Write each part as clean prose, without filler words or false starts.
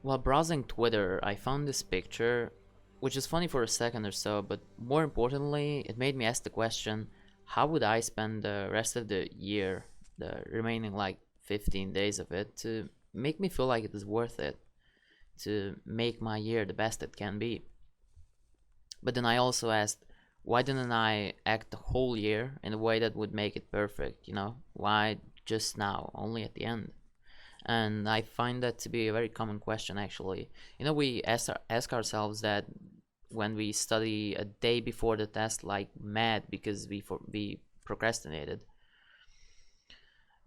While browsing Twitter, I found this picture, which is funny for a second or so, but more importantly, it made me ask the question, how would I spend the rest of the year, the remaining like 15 days of it, to make me feel like it is worth it, to make my year the best it can be? But then I also asked, why didn't I act the whole year in a way that would make it perfect, you know? Why just now, only at the end? And I find that to be a very common question, actually. You know, we ask ourselves that when we study a day before the test like mad because we procrastinated.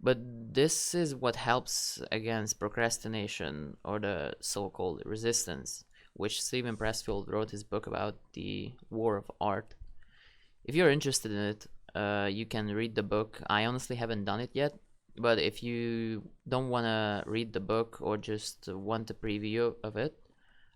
But this is what helps against procrastination, or the so-called resistance, which Steven Pressfield wrote his book about, The War of Art. If you're interested in it, you can read the book. I honestly haven't done it yet, but if you don't want to read the book or just want a preview of it,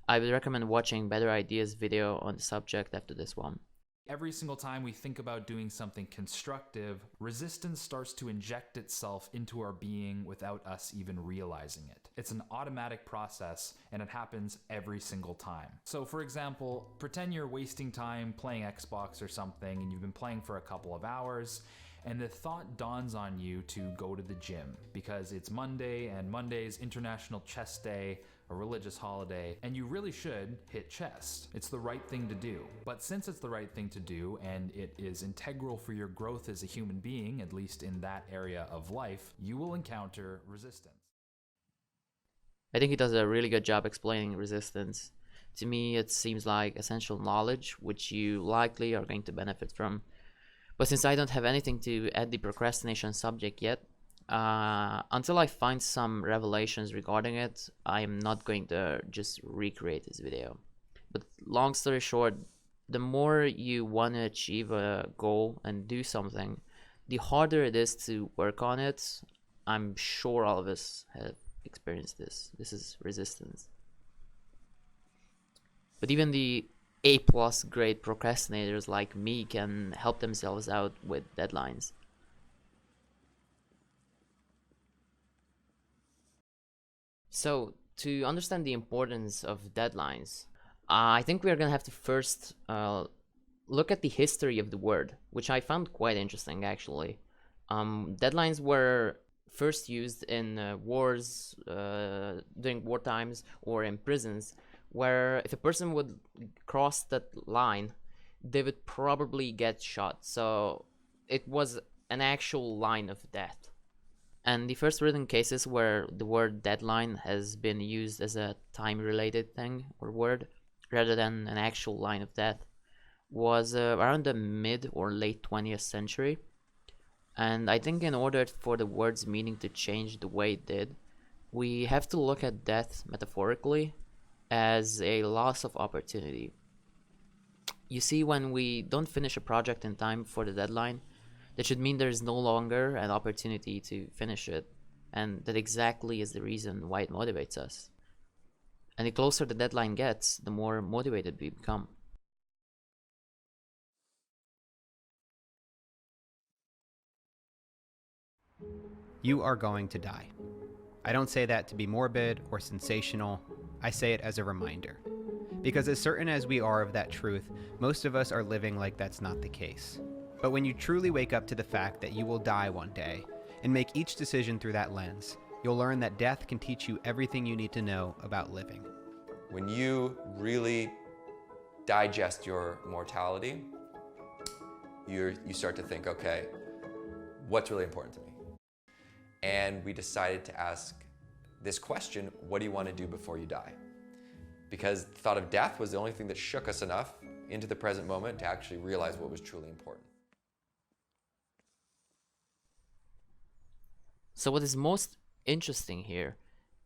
I would recommend watching Better Ideas video on the subject after this one. Every single time we think about doing something constructive, resistance starts to inject itself into our being without us even realizing it. It's an automatic process, and it happens every single time. So for example, pretend you're wasting time playing Xbox or something, and you've been playing for a couple of hours, and the thought dawns on you to go to the gym because it's Monday, and Monday's International Chess Day, a religious holiday, and you really should hit chess. It's the right thing to do. But since it's the right thing to do, and it is integral for your growth as a human being, at least in that area of life, you will encounter resistance. I think he does a really good job explaining resistance. To me, it seems like essential knowledge, which you likely are going to benefit from. But since I don't have anything to add the procrastination subject yet, until I find some revelations regarding it, I am not going to just recreate this video. But long story short, the more you want to achieve a goal and do something, the harder it is to work on it. I'm sure all of us have experienced this. This is resistance. But even the A+ grade procrastinators like me can help themselves out with deadlines. So, to understand the importance of deadlines, I think we are going to have to first look at the history of the word, which I found quite interesting actually. Deadlines were first used in wars, during war times, or in prisons, where if a person would cross that line, they would probably get shot. So it was an actual line of death. And the first written cases where the word deadline has been used as a time-related thing or word rather than an actual line of death was around the mid or late 20th century. And I think in order for the word's meaning to change the way it did, we have to look at death metaphorically as a loss of opportunity. You see, when we don't finish a project in time for the deadline, that should mean there is no longer an opportunity to finish it, and that exactly is the reason why it motivates us. And the closer the deadline gets, the more motivated we become. You are going to die. I don't say that to be morbid or sensational. I say it as a reminder. Because as certain as we are of that truth, most of us are living like that's not the case. But when you truly wake up to the fact that you will die one day, and make each decision through that lens, you'll learn that death can teach you everything you need to know about living. When you really digest your mortality, you start to think, okay, what's really important to me? And we decided to ask this question, what do you want to do before you die? Because the thought of death was the only thing that shook us enough into the present moment to actually realize what was truly important. So what is most interesting here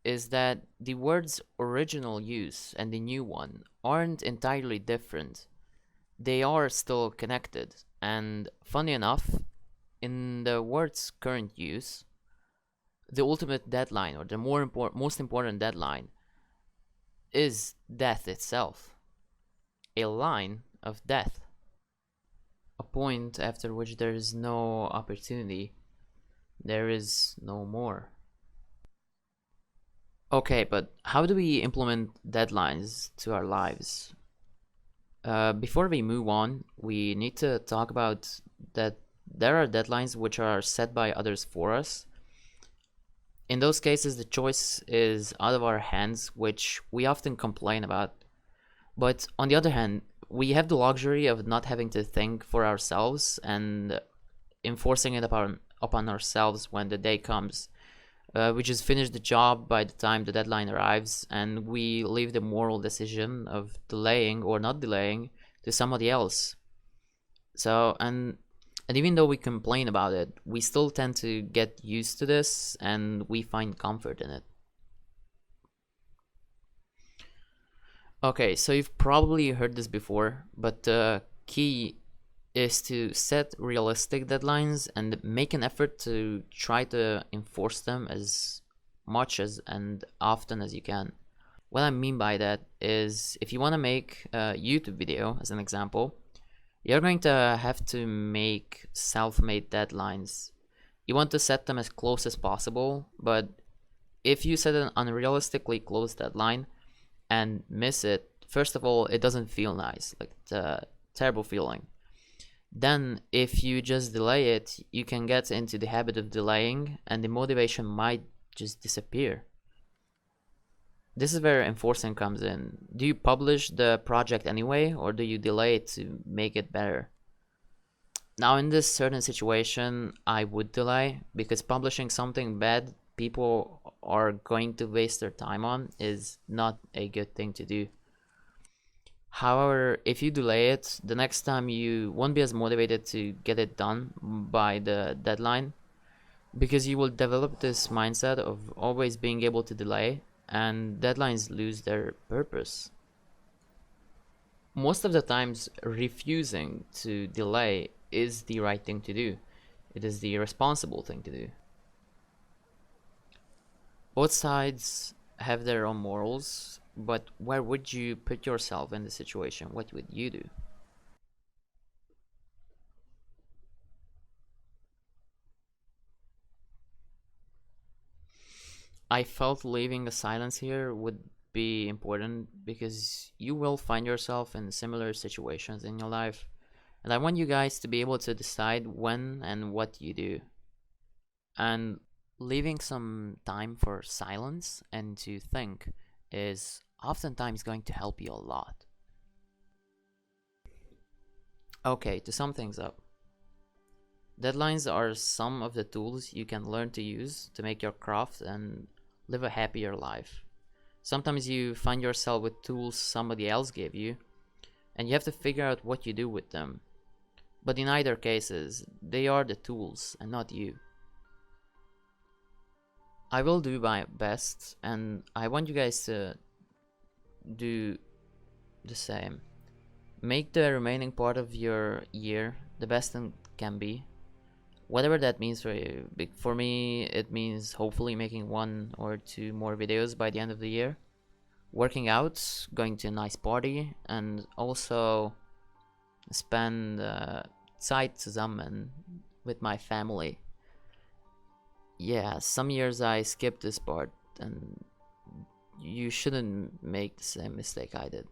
is that the word's original use and the new one aren't entirely different. They are still connected, and funny enough, in the word's current use, the ultimate deadline, or the most important deadline, is death itself. A line of death. A point after which there is no opportunity. There is no more. Okay, but how do we implement deadlines to our lives? Before we move on, we need to talk about that there are deadlines which are set by others for us. In those cases, the choice is out of our hands, which we often complain about. But on the other hand, we have the luxury of not having to think for ourselves and enforcing it upon ourselves when the day comes. We just finish the job by the time the deadline arrives, and we leave the moral decision of delaying or not delaying to somebody else. So, and even though we complain about it, we still tend to get used to this and we find comfort in it. Okay, so you've probably heard this before, but the key is to set realistic deadlines and make an effort to try to enforce them as much as and often as you can. What I mean by that is if you want to make a YouTube video, as an example, you're going to have to make self-made deadlines. You want to set them as close as possible, but if you set an unrealistically close deadline and miss it, first of all, it doesn't feel nice, like it's a terrible feeling. Then, if you just delay it, you can get into the habit of delaying, and the motivation might just disappear. This is where enforcing comes in. Do you publish the project anyway, or do you delay it to make it better? Now, in this certain situation, I would delay because publishing something bad people are going to waste their time on is not a good thing to do. However, if you delay it, the next time you won't be as motivated to get it done by the deadline because you will develop this mindset of always being able to delay, and deadlines lose their purpose. Most of the times, refusing to delay is the right thing to do. It is the responsible thing to do. Both sides have their own morals, but where would you put yourself in the situation? What would you do? I felt leaving a silence here would be important because you will find yourself in similar situations in your life. And I want you guys to be able to decide when and what you do. And leaving some time for silence and to think is oftentimes going to help you a lot. Okay, to sum things up, deadlines are some of the tools you can learn to use to make your craft and live a happier life. Sometimes you find yourself with tools somebody else gave you, and you have to figure out what you do with them. But in either cases, they are the tools and not you. I will do my best, and I want you guys to do the same. Make the remaining part of your year the best it can be, whatever that means for you. For me, it means hopefully making 1 or 2 more videos by the end of the year, working out, going to a nice party, and also spend Zeit zusammen with my family. Yeah, some years I skipped this part, and you shouldn't make the same mistake I did.